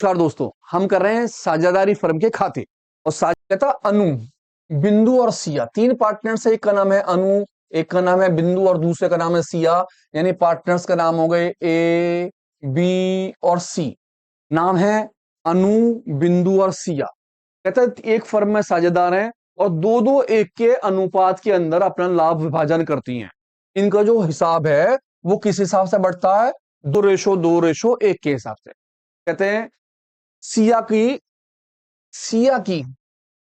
नमस्कार दोस्तों, हम कर रहे हैं साझेदारी फर्म के खाते। और साझेदा अनु, बिंदु और सिया, तीन पार्टनर्स है। एक का नाम है अनु, एक का नाम है बिंदु और दूसरे का नाम है सिया। यानी पार्टनर्स का नाम हो गए ए, बी और सी। नाम है अनु, बिंदु और सिया। कहता है एक फर्म में साझेदार हैं और दो दो एक के अनुपात के अंदर अपना लाभ विभाजन करती हैं। इनका जो हिसाब है वो किस हिसाब से बढ़ता है? 2:2:1 के हिसाब से। कहते हैं सिया की सिया की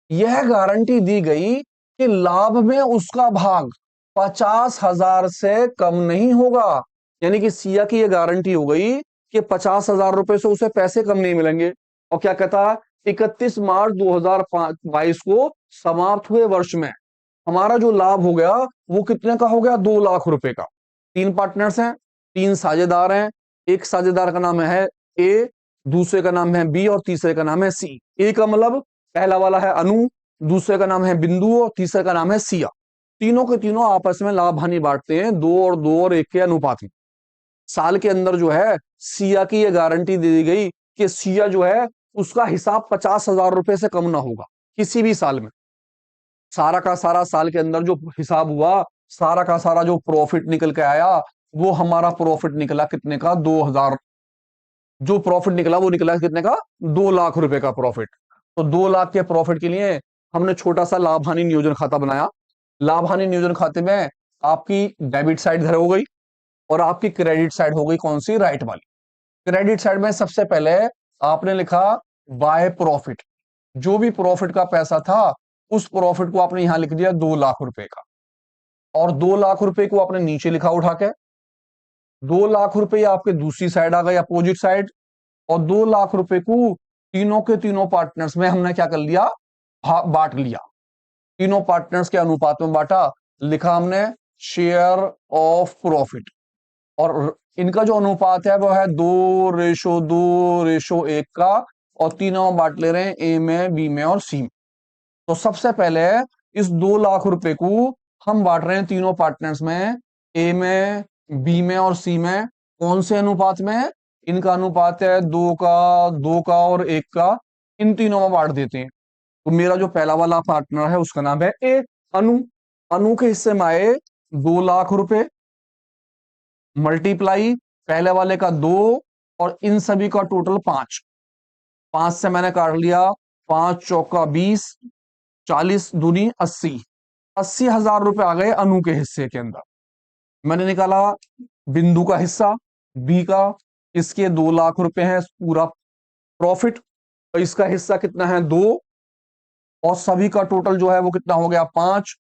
यह गारंटी दी गई कि लाभ में उसका भाग 50,000 से कम नहीं होगा। यानी कि सिया की यह गारंटी हो गई कि 50,000 रुपए से उसे पैसे कम नहीं मिलेंगे। और क्या कहता है, 31 मार्च 2022 को समाप्त हुए वर्ष में हमारा जो लाभ हो गया वो कितने का हो गया? 2 लाख रुपए का। तीन पार्टनर्स हैं, तीन साझेदार हैं। एक साझेदार का नाम है ए, दूसरे का नाम है बी और तीसरे का नाम है सी। ए का मतलब पहला वाला है अनु, दूसरे का नाम है बिंदु और तीसरे का नाम है सिया। तीनों के तीनों आपस में लाभ हानि बांटते हैं 2 और 1 के अनुपात में। साल के अंदर जो है सिया की यह गारंटी दे दी गई कि सिया जो है उसका हिसाब 50,000 रुपए से कम ना होगा किसी भी साल में। सारा का सारा साल के अंदर जो हिसाब हुआ, सारा का सारा जो प्रॉफिट निकल के आया वो हमारा प्रॉफिट निकला कितने का? 2,000। जो प्रॉफिट निकला वो निकला कितने का? 2 लाख रुपए का प्रॉफिट। तो 2 लाख के प्रॉफिट के लिए हमने छोटा सा लाभ हानि नियोजन खाता बनाया। लाभ हानि नियोजन खाते में आपकी डेबिट साइड इधर हो गई और आपकी क्रेडिट साइड हो गई कौन सी? राइट वाली। क्रेडिट साइड में सबसे पहले आपने लिखा बाय प्रॉफिट। जो भी प्रॉफिट का पैसा था उस प्रॉफिट को आपने यहां लिख दिया 2 लाख रुपए का। और 2 लाख रुपए को आपने नीचे लिखा उठा के। 2 लाख रुपए आपके दूसरी साइड आ गए, अपोजिट साइड। और 2 लाख रुपए को तीनों के तीनों पार्टनर्स में हमने क्या कर लिया? बांट लिया। तीनों पार्टनर्स के अनुपात में बांटा। लिखा हमने शेयर ऑफ प्रॉफिट। और इनका जो अनुपात है वो है 2:2:1 का। और तीनों में बांट ले रहे हैं ए में, बी में और सी में। तो सबसे पहले इस 2 लाख रुपए को हम बांट रहे हैं तीनों पार्टनर्स में, ए में, बी में और सी में। कौन से अनुपात में? इनका अनुपात है 2 का और 1 का। इन तीनों में बांट देते हैं। तो मेरा जो पहला वाला पार्टनर है उसका नाम है ए, अनु। अनु के हिस्से में आए 2 लाख रुपए, मल्टीप्लाई पहले वाले का 2 और इन सभी का टोटल 5। 5 से मैंने काट लिया, 5 चौका 20, 40 दूनी 80। 80,000 रुपए आ गए अनु के हिस्से के अंदर। मैंने निकाला बिंदु का हिस्सा, बी का। इसके 2 लाख रुपए हैं पूरा प्रॉफिट। और इसका हिस्सा कितना है? 2। और सभी का टोटल जो है वो कितना हो गया? 5।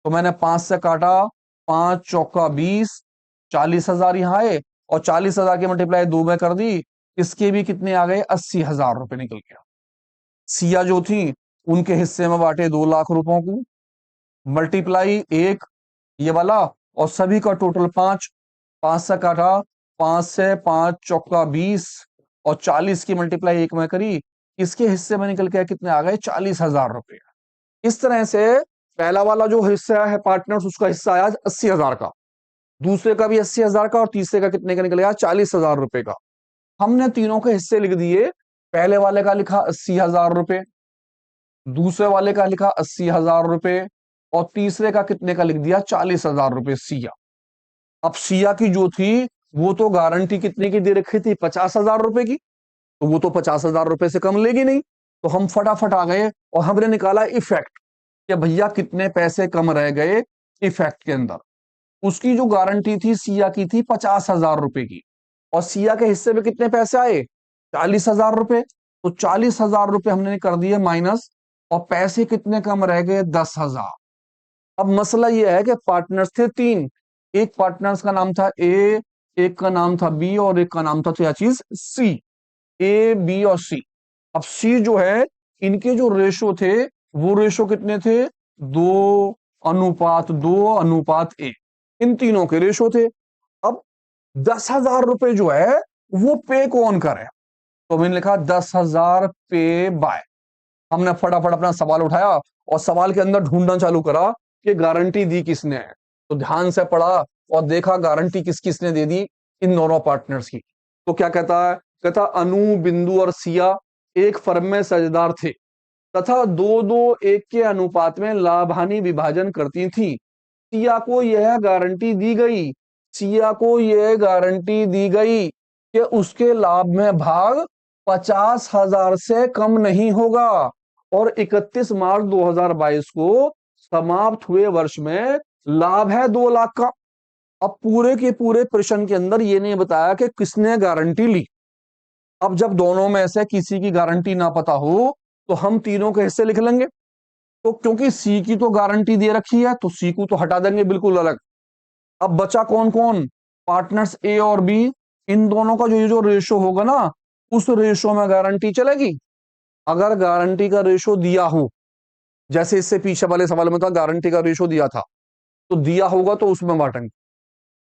तो मैंने 5 से काटा, 5 चौका 20, 40,000 यहाँ आए। और 40,000 की मल्टीप्लाई 2 में कर दी। इसके भी कितने आ गए? 80,000 रुपए निकल गया। सिया जो थी उनके हिस्से में बांटे 2 लाख रुपयों को, मल्टीप्लाई 1 ये वाला। और सभी का टोटल 5। 5 से काटा, 5 से 5 चौका 20 और 40 की मल्टीप्लाई 1 में करी। इसके हिस्से में निकल के कितने आ गए? 40,000 रुपए। इस तरह से पहला वाला जो हिस्सा है पार्टनर्स, उसका हिस्सा आया 80,000 का, दूसरे का भी 80,000 का और तीसरे का कितने का निकल गया? 40,000 रुपए का। हमने तीनों के हिस्से लिख दिए। पहले वाले का लिखा 80,000 रुपए, दूसरे वाले का लिखा 80,000 रुपए और तीसरे का कितने का लिख दिया? 40,000 रुपए सिया। अब सिया की जो थी वो तो गारंटी कितने की दे रखी थी? 50,000 रुपए की। तो वो तो 50,000 रुपए से कम लेगी नहीं। तो हम फटाफट आ गए और हमने निकाला इफेक्ट कि भैया कितने पैसे कम रह गए इफेक्ट के अंदर। उसकी जो गारंटी थी सिया की थी 50,000 रुपए की। और सिया के हिस्से में कितने पैसे आए? 40,000 रुपए। तो 40,000 रुपए हमने कर दिए माइनस। और पैसे कितने कम रह गए? 10,000। अब मसला यह है कि पार्टनर्स थे तीन। एक पार्टनर्स का नाम था ए, एक का नाम था बी और एक का नाम था क्या चीज? सी। ए, बी और सी। अब सी जो है, इनके जो रेशो थे वो रेशो कितने थे? 2:2:1। इन तीनों के रेशो थे। अब 10,000 रुपए जो है वो पे कौन करे? तो मैंने लिखा 10,000 पे बाय। हमने फटाफट अपना सवाल उठाया और सवाल के अंदर ढूंढना चालू करा कि गारंटी दी किसने है। तो ध्यान से पढ़ा और देखा गारंटी किस किसने दे दी? इन दोनों पार्टनर्स की। तो क्या कहता है? कहता अनु, बिंदु और सिया एक फर्म में साझेदार थे तथा दो दो एक के अनुपात में लाभ हानि विभाजन करती थी। सिया को यह गारंटी दी गई, सिया को यह गारंटी दी गई कि उसके लाभ में भाग 50,000 से कम नहीं होगा और 31 मार्च 2022 को समाप्त हुए वर्ष में लाभ है 2 लाख का। अब पूरे के पूरे प्रश्न के अंदर ये नहीं बताया कि किसने गारंटी ली। अब जब दोनों में से किसी की गारंटी ना पता हो तो हम तीनों के हिस्से लिख लेंगे। तो क्योंकि सी की तो गारंटी दे रखी है तो सी को तो हटा देंगे बिल्कुल अलग। अब बचा कौन कौन, पार्टनर्स ए और बी। इन दोनों का जो रेशो होगा ना उस रेशो में गारंटी चलेगी। अगर गारंटी का रेशो दिया हो, जैसे इससे पीछे वाले सवाल में था गारंटी का रेशो दिया था, तो दिया होगा तो उसमें बांटेंगे।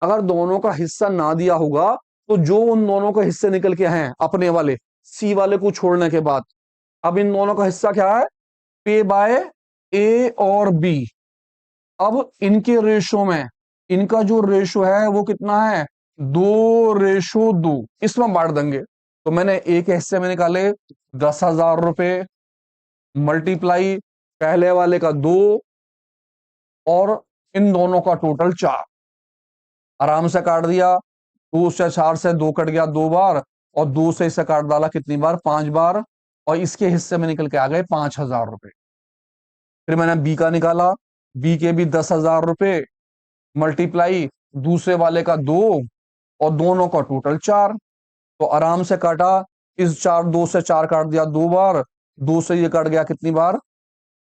अगर दोनों का हिस्सा ना दिया होगा तो जो उन दोनों के हिस्से निकल के हैं अपने वाले सी वाले को छोड़ने के बाद, अब इन दोनों का हिस्सा क्या है, पे बाय ए और बी। अब इनके रेशो में इनका जो रेशो है वो कितना है, 2:2। इसमें बांट देंगे। तो मैंने एक हिस्से में निकाले 10,000 रुपए मल्टीप्लाई पहले वाले का 2 और इन दोनों का टोटल 4। आराम से काट दिया, 2 से 4 से 2 कट गया 2 बार और 2 से इसे काट डाला कितनी बार, 5 बार। और इसके हिस्से में निकल के आ गए 5,000 रुपए। फिर मैंने बी का निकाला, बी के भी 10,000 रुपए मल्टीप्लाई दूसरे वाले का 2 और दोनों का टोटल 4। तो आराम से काटा, इस 2 से 4 काट दिया 2 बार, 2 से ये कट गया कितनी बार,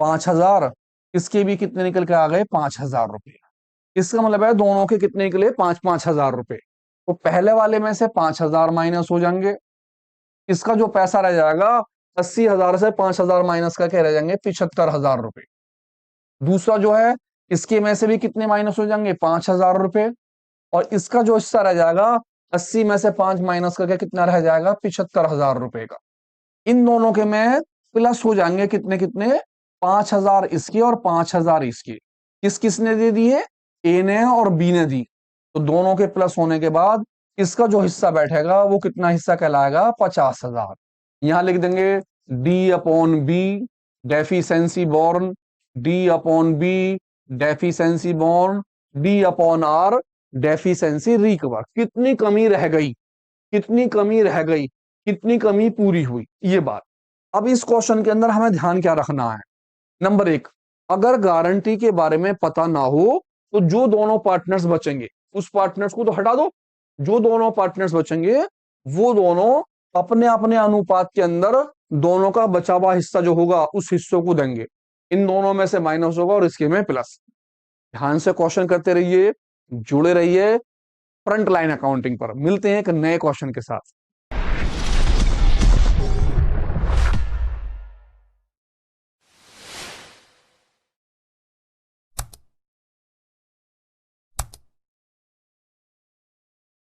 5,000। इसके भी कितने निकल के आ गए, 5,000 रुपए। इसका मतलब है दोनों के कितने निकले, 5,000 रुपए। तो पहले वाले में से 5,000 माइनस हो जाएंगे। इसका जो पैसा रह जाएगा 80,000 से 5,000 माइनस करके रह जाएंगे 75,000 रुपए। दूसरा जो है इसके में से भी कितने माइनस हो जाएंगे, 5,000 रुपए। और इसका जो हिस्सा रह जाएगा 80 में से 5 माइनस करके कितना रह जाएगा, 75,000 रुपए का। इन दोनों के में प्लस हो जाएंगे कितने कितने, 5,000 इसके और 5,000 इसके। किसने दे दिए, ए ने और बी ने दी। तो दोनों के प्लस होने के बाद इसका जो हिस्सा बैठेगा वो कितना हिस्सा कहलाएगा, 50,000। यहां लिख देंगे D upon B deficiency borne, D upon B deficiency borne, D upon R deficiency recover. कितनी कमी रह गई, कितनी कमी रह गई, कितनी कमी पूरी हुई, ये बात। अब इस क्वेश्चन के अंदर हमें ध्यान क्या रखना है, नंबर 1, अगर गारंटी के बारे में पता ना हो तो जो दोनों पार्टनर्स बचेंगे उस पार्टनर्स को तो हटा दो। जो दोनों पार्टनर्स बचेंगे वो दोनों अपने अपने अनुपात के अंदर दोनों का बचा हुआ हिस्सा जो होगा उस हिस्सों को देंगे। इन दोनों में से माइनस होगा और इसके में प्लस। ध्यान से क्वेश्चन करते रहिए, जुड़े रहिए फ्रंट लाइन अकाउंटिंग पर। मिलते हैं एक नए क्वेश्चन के साथ।